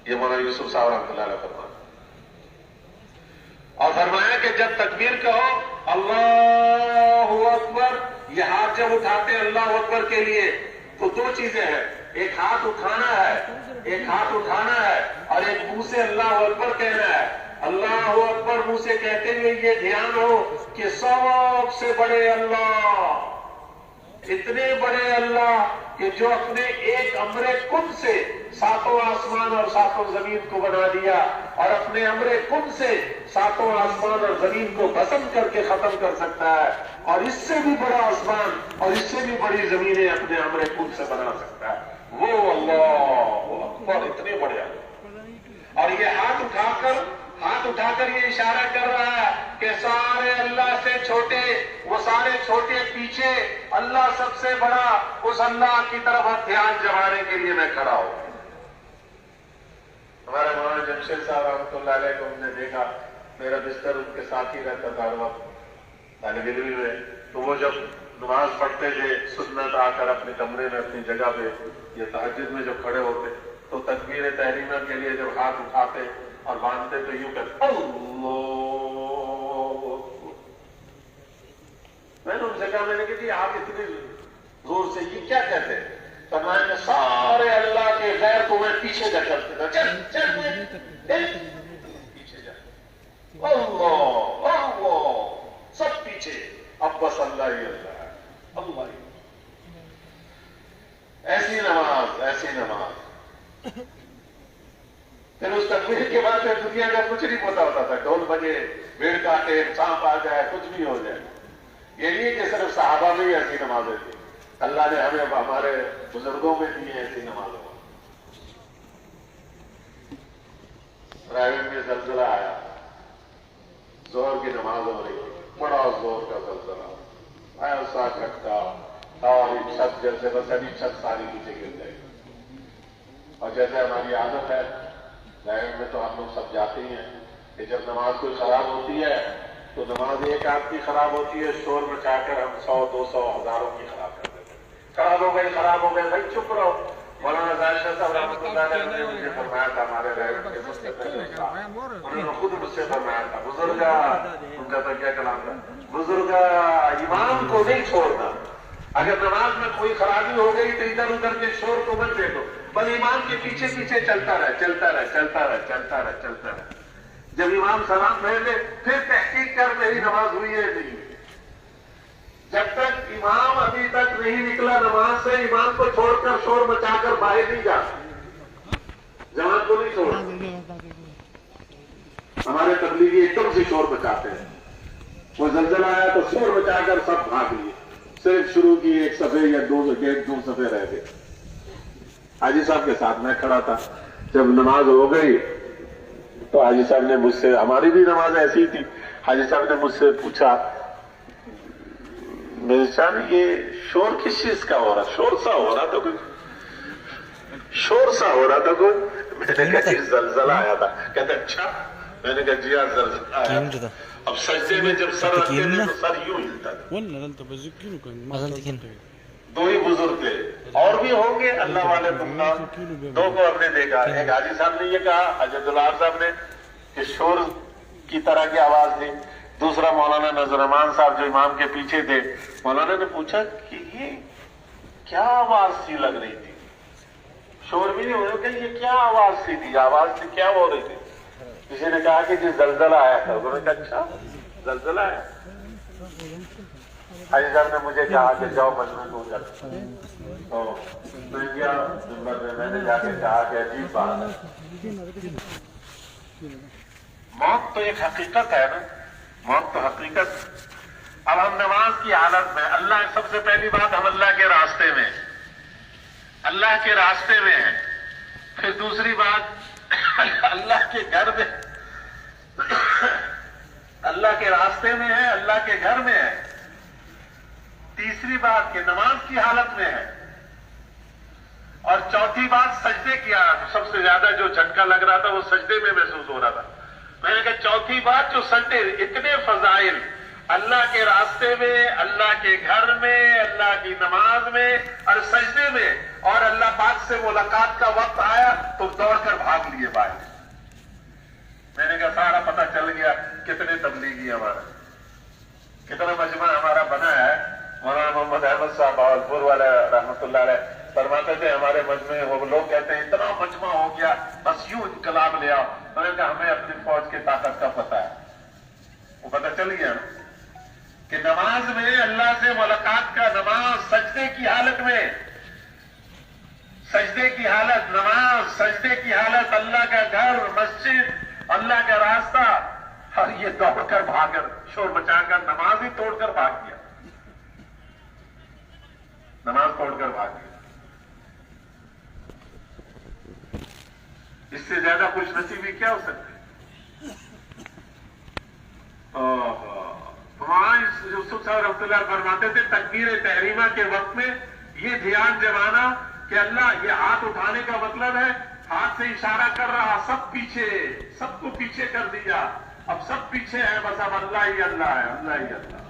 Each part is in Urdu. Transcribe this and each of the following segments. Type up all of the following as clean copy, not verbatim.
یہ مولانا یوسف صاحب رحمۃ اللہ علیہ فرماتے اور فرمایا کہ جب تکبیر کہو اللہ اکبر، یہ ہاتھ جب اٹھاتے ہیں اللہ اکبر کے لیے تو دو چیزیں ہیں، ایک ہاتھ اٹھانا ہے اور ایک منہ سے اللہ اکبر کہنا ہے۔ اللہ اکبر منہ سے کہتے ہوئے یہ دھیان ہو کہ سب سے بڑے اللہ، اتنے بڑے اللہ کہ جو اپنے ایک امر کن سے ساتوں آسمان اور ساتوں زمین کو بنا دیا، اور اپنے امر کن سے ساتوں آسمان اور زمین کو بسم کر کے ختم کر سکتا ہے، اور اس سے بھی بڑا آسمان اور اس سے بھی بڑی زمینیں اپنے امر کن سے بنا سکتا ہے، وہ اللہ اکبر، اتنے بڑے اللہ۔ اور یہ ہاتھ اٹھا کر یہ اشارہ کر رہا ہے کہ سارے اللہ سے چھوٹے، وہ سارے چھوٹے پیچھے، اللہ سب سے بڑا، اس اللہ کی طرف دھیان جمانے کے لیے میں کھڑا ہوں۔ ہمارے مولانا جمشید صاحب رحمۃ اللہ علیہ کو ہم نے دیکھا، میرا بستر ان کے ساتھ ہی رہتا تھا ہر وقت طالب علمی میں، تو وہ جب نماز پڑھتے تھے سنت آ کر اپنے کمرے میں اپنی جگہ پہ یا تہجد میں جب کھڑے ہوتے تو تکبیر تحریمہ کے لیے جب ہاتھ اٹھاتے اور باندھتے تو یوں کرتے اللہ۔ میں نے ان سے کہا، میں نے کہا جی آپ اتنے زور سے یہ کیا کہتے ہیں؟ فرمایا سارے اللہ کے غیر کو میں پیچھے جا کرتے تھا، چل پیچھے جا، اللہ سب پیچھے، اب بس اللہ ہی اللہ ہے، اللہ ہی۔ ایسی نماز پھر اس تکبیر کے بعد پھر دنیا کا کچھ نہیں پتا ہوتا تھا، ڈھول بجے، بھیڑ کاٹے، سانپ آ جائے، کچھ بھی ہو جائے۔ یہ نہیں کہ صرف صحابہ میں ہی ایسی نمازیں تھیں، اللہ نے ہمیں ہمارے بزرگوں میں دی ہیں ایسی نمازوں۔ رائے میں زلزلہ آیا، زور کی نماز ہو رہی تھی، بڑا زور کا زلزلہ، ایسا جھٹکا اور چھت جیسے بس ابھی چھت ساری نیچے گر جائے گی۔ اور جیسے ہماری عادت ہے لائن میں تو ہم لوگ سب جاتے ہی ہیں کہ جب نماز کوئی خراب ہوتی ہے تو نماز ایک آدھ کی خراب ہوتی ہے، شور مچا کر ہم 100 200 ہزاروں کی خراب کر دیتے ہیں۔ خراب ہو گئے بھائی چپ رہو۔ مولانا ظاہر شاہ صاحب رحمۃ اللہ علیہ نے مجھے فرمایا تھا، ہمارے رہنما کے مستقبل انہوں نے خود مجھ سے فرمایا تھا، بزرگا، ان کا تو کیا کلام تھا، بزرگا امام کو نہیں چھوڑنا، اگر نماز میں کوئی خرابی ہو گئی تو ادھر ادھر کے شور کو مت دیکھو، بس امام کے پیچھے پیچھے چلتا رہے۔ جب امام سلام بھیج دے پھر تحقیق کر میری نماز ہوئی ہے نہیں۔ جب تک امام ابھی تک نہیں نکلا نماز سے، امام کو چھوڑ کر شور مچا کر باہر نہیں جا، جماعت کو نہیں چھوڑ۔ ہمارے تبلیغی ایک دم سے شور مچاتے ہیں، وہ زلزلہ آیا تو شور مچا کر سب بھاگ لیے، صرف شروع کی ایک صفحے یا دو صفحے رہ گئے۔ حاجی صاحب کے ساتھ میں کھڑا تھا، جب نماز ہو گئی تو حاجی صاحب نے مجھ سے، ہماری بھی نماز ایسی تھی، حاجی صاحب نے مجھ سے پوچھا، میرے صاحب یہ شور کس چیز کا ہو رہا؟ شور سا ہو رہا تھا کوئی، میں نے کہا کہ زلزلہ آیا تھا۔ کہتے اچھا؟ میں نے کہا جی ہاں زلزلہ آیا تھا۔ اب سجدے میں جب سر رکھتے تھے تو سر یوں ہلتا تھا۔ دو ہی بزرگ تھے، اور بھی ہوں گے اللہ والے تمنا، دو کو ہم نے دیکھا۔ ایک حاجی صاحب نے یہ کہا، حضرت اللہ صاحب نے، کہ شور کی طرح کی آواز تھی۔ دوسرا مولانا نذر رحمان صاحب جو امام کے پیچھے تھے، مولانا نے پوچھا کہ یہ کیا آواز سی لگ رہی تھی؟ شور بھی نہیں ہو رہا کہ یہ کیا آواز سی تھی، آواز سے کیا ہو رہی تھی؟ کسی نے کہا کہ جی زلزلہ آیا تھا۔ انہوں نے کہا اچھا زلزلہ آیا؟ حاجی صاحب نے مجھے کہا کہ جاؤ مجمع ہو جاتا، تو میں گیا نمبر میں، میں نے جا کے کہا کہ عجیب بات ہے، موت تو ایک حقیقت ہے نا، موت تو حقیقت۔ اب ہم نماز کی حالت میں، اللہ سب سے پہلی بات ہم اللہ کے راستے میں ہیں، پھر دوسری بات اللہ کے گھر میں، اللہ کے راستے میں ہے، اللہ کے گھر میں ہے۔ تیسری بات کہ نماز کی حالت میں ہے، اور چوتھی بات سجدے کی حالت۔ سب سے زیادہ جو جھٹکا لگ رہا تھا وہ سجدے میں محسوس ہو رہا تھا۔ میں نے کہا چوتھی بات جو سجدے، اتنے فضائل اللہ کے راستے میں، اللہ کے گھر میں، اللہ کی نماز میں اور سجدے میں، اور اللہ پاک سے ملاقات کا وقت آیا تو دوڑ کر بھاگ لیے باہر۔ لوگ کہتے ہیں اتنا مجمع ہو گیا بس یوں انقلاب لے آؤ. میں نے کہا ہمیں اپنی فوج کی طاقت کا پتہ ہے. وہ پتہ چل گیا کہ نماز میں اللہ سے ملاقات کا، نماز سجدے کی حالت میں، سجدے کی حالت، نماز سجدے کی حالت، اللہ کا گھر، مسجد، اللہ کا راستہ، اور یہ دوڑ کر بھاگ کر شور مچا کر نماز ہی توڑ کر بھاگ گیا. نماز توڑ کر بھاگ گیا. اس سے زیادہ خوش نصیبی کیا ہو سکتی؟ یوسف صاحب رحمۃ اللہ فرماتے تھے تکبیر تحریمہ کے وقت میں یہ دھیان جمانا کہ اللہ، یہ ہاتھ اٹھانے کا مطلب ہے ہاتھ سے اشارہ کر رہا، سب پیچھے، سب کو پیچھے کر دیا، اب سب پیچھے ہے، بس اب اللہ ہی اللہ ہے، اللہ ہی اللہ.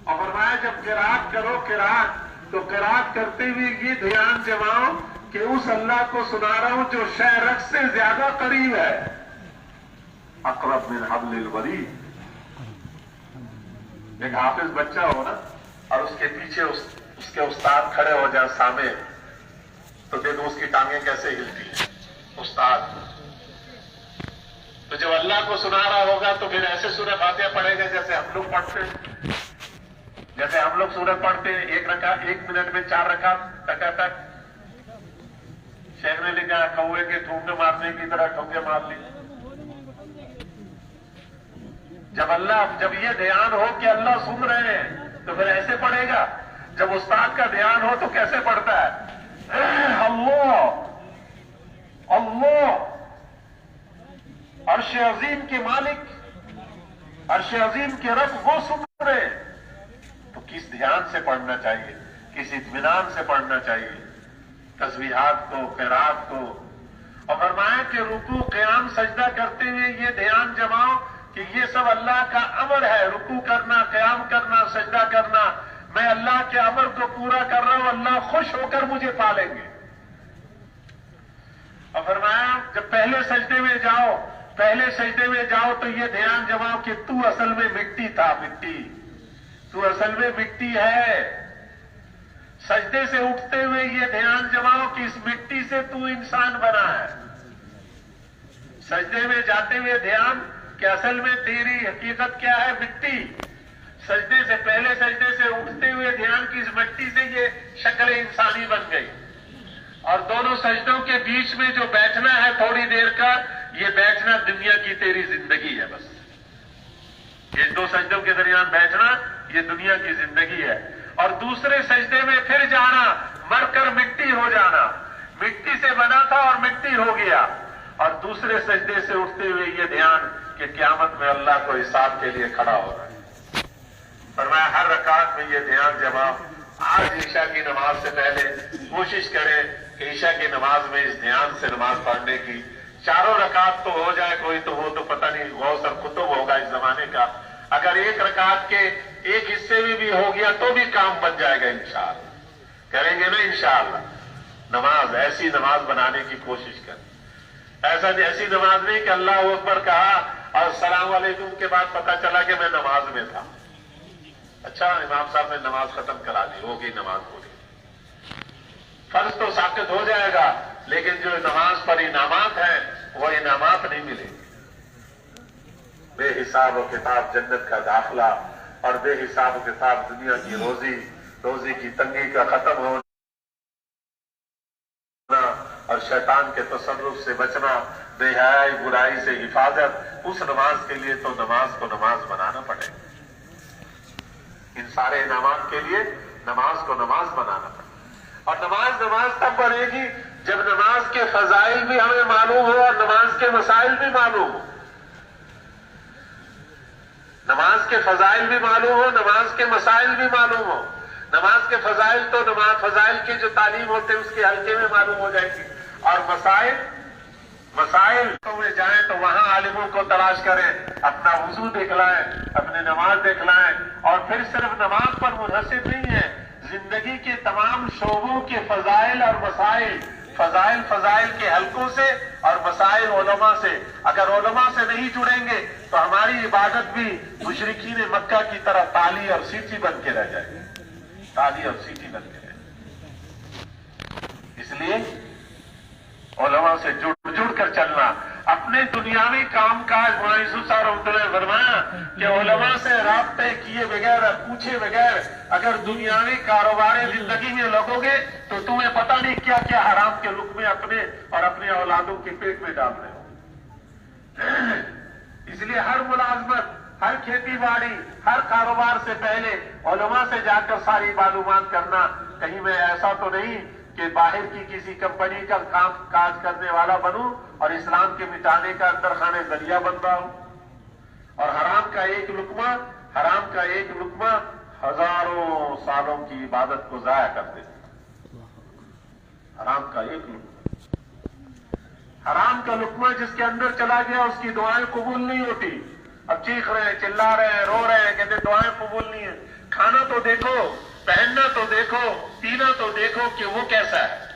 اور فرمایا جب قرات کرو قرات، تو قرات کرتے ہوئے یہ دھیان جماؤ کہ اس اللہ کو سنا رہا ہوں جو شہ رخ سے زیادہ قریب ہے، اقرب من حبل الورید. ایک حافظ بچہ ہو نا اور اس کے پیچھے اس کے استاد کھڑے ہو جائیں سامنے، تو دیکھو اس کی ٹانگیں کیسے ہلتی ہیں. استاد تو جب اللہ کو سنا رہا ہوگا تو پھر ایسے سورہ فاتحہ پڑھے گا جیسے ہم لوگ پڑھتے ہیں، جیسے ہم لوگ سورت پڑھتے ہیں 1 منٹ میں 4 رکعت تک. شیخ نے لکھا کوے کے ٹھونگے مارنے کی طرح ٹھونگے مار لی. جب یہ دھیان ہو کہ اللہ سن رہے ہیں تو پھر ایسے پڑھے گا. جب استاد کا دھیان ہو تو کیسے پڑھتا ہے؟ اللہ اللہ، عرش عظیم کے مالک، عرش عظیم کے رب وہ سن رہے. تو کس دھیان سے پڑھنا چاہیے، کس اطمینان سے پڑھنا چاہیے تسبیحات کو، قرات کو. اور فرمایا کہ رکوع قیام سجدہ کرتے ہوئے یہ دھیان جماؤ کہ یہ سب اللہ کا امر ہے، رکوع کرنا، قیام کرنا، سجدہ کرنا. میں اللہ کے امر کو پورا کر رہا ہوں، اللہ خوش ہو کر مجھے پالیں گے. اور فرمایا جب پہلے سجدے میں جاؤ تو یہ دھیان جماؤ کہ تو اصل میں مٹی تھا، مٹی، تو اصل میں مٹی ہے. سجدے سے اٹھتے ہوئے یہ دھیان جماؤ کہ اس مٹی سے تو انسان بنا ہے. سجدے میں جاتے ہوئے دھیان کہ اصل میں تیری حقیقت کیا ہے، مٹی. سجدے سے پہلے سجدے سے اٹھتے ہوئے دھیان کی اس مٹی سے یہ شکل انسانی بن گئی. اور دونوں سجدوں کے بیچ میں جو بیٹھنا ہے تھوڑی دیر کا، یہ بیٹھنا دنیا کی تیری زندگی ہے. بس یہ 2 سجدوں کے درمیان بیٹھنا یہ دنیا کی زندگی ہے. اور دوسرے سجدے میں پھر جانا، مر کر مٹی ہو جانا. مٹی سے بنا تھا اور مٹی ہو گیا. اور دوسرے سجدے سے اٹھتے ہوئے یہ دھیان کہ قیامت میں اللہ کو حساب کے لیے کھڑا ہو رہا ہے. فرمایا ہر رکعت میں یہ دھیان جماؤ. آج عشاء کی نماز سے پہلے کوشش کریں کہ عشاء کی نماز میں اس دھیان سے نماز پڑھنے کی. 4 رکعت تو ہو جائے کوئی، تو وہ تو پتہ نہیں غوث اور قطب ہوگا اس زمانے کا. اگر 1 رکعت کے ایک حصے میں بھی ہو گیا تو بھی کام بن جائے گا انشاءاللہ. کریں گے نا انشاءاللہ. نماز ایسی نماز بنانے کی کوشش کریں. ایسی نماز نہیں کہ اللہ اکبر کہا اور السلام علیکم کے بعد پتہ چلا کہ میں نماز میں تھا. اچھا امام صاحب نے نماز ختم کرا دی، ہو گئی نماز پوری. فرض تو ثابت ہو جائے گا، لیکن جو نماز پر انعامات ہیں وہ انعامات نہیں ملیں گے. بے حساب و کتاب جنت کا داخلہ، اور بے حساب و کتاب دنیا کی روزی کی تنگی کا ختم ہونا، اور شیطان کے تصرف سے بچنا، بے حیائی برائی سے حفاظت. اس نماز کے لیے تو نماز کو نماز بنانا پڑے گا. ان سارے انعامات کے لیے نماز کو نماز بنانا پڑے. اور نماز تب بنے گی جب نماز کے فضائل بھی ہمیں معلوم ہو اور نماز کے مسائل بھی معلوم ہو. نماز کے فضائل بھی معلوم ہو، نماز کے مسائل بھی معلوم ہو. نماز کے فضائل تو فضائل کی جو تعلیم ہوتے ہیں اس کے حلقے میں معلوم ہو جائے گی. اور مسائل میں جائیں تو وہاں عالموں کو تلاش کریں، اپنا وضو دکھلائیں، اپنی نماز دکھلائیں. اور پھر صرف نماز پر منحصر نہیں ہے، زندگی کے تمام شعبوں کے فضائل اور مسائل، فضائل کے حلقوں سے اور مسائل علماء سے. اگر علماء سے نہیں جڑیں گے تو ہماری عبادت بھی مشرکین مکہ کی طرح تالی اور سیٹی بن کے رہ جائے گی، تالی اور سیٹی بن کے رہ جائے گی. اس لیے علماء سے جڑ کر چلنا. اپنے دنیاوی کام کاج فرمایا کہ علماء سے رابطے کیے بغیر پوچھے بغیر اگر دنیاوی کاروبار زندگی میں لگو گے تو تمہیں پتہ نہیں کیا کیا حرام کے لقمے اپنے اور اپنے اولادوں کے پیٹ میں ڈال رہے ہو. اس لیے ہر ملازمت، ہر کھیتی باڑی، ہر کاروبار سے پہلے علماء سے جا کر ساری معلومات کرنا. کہیں میں ایسا تو نہیں کہ باہر کی کسی کمپنی کا کام کاج کرنے والا بنوں اور اسلام کے مٹانے کا اندر خانے ذریعہ بن رہا ہوں. اور حرام کا ایک لقمہ ہزاروں سالوں کی عبادت کو ضائع کر دیتا. حرام کا ایک لقمہ، حرام کا لقمہ جس کے اندر چلا گیا اس کی دعائیں قبول نہیں ہوتی. اب چیخ رہے ہیں، چلا رہے ہیں، رو رہے ہیں، کہتے دعائیں قبول نہیں ہیں. کھانا تو دیکھو، پہننا تو دیکھو، پینا تو دیکھو کہ وہ کیسا ہے.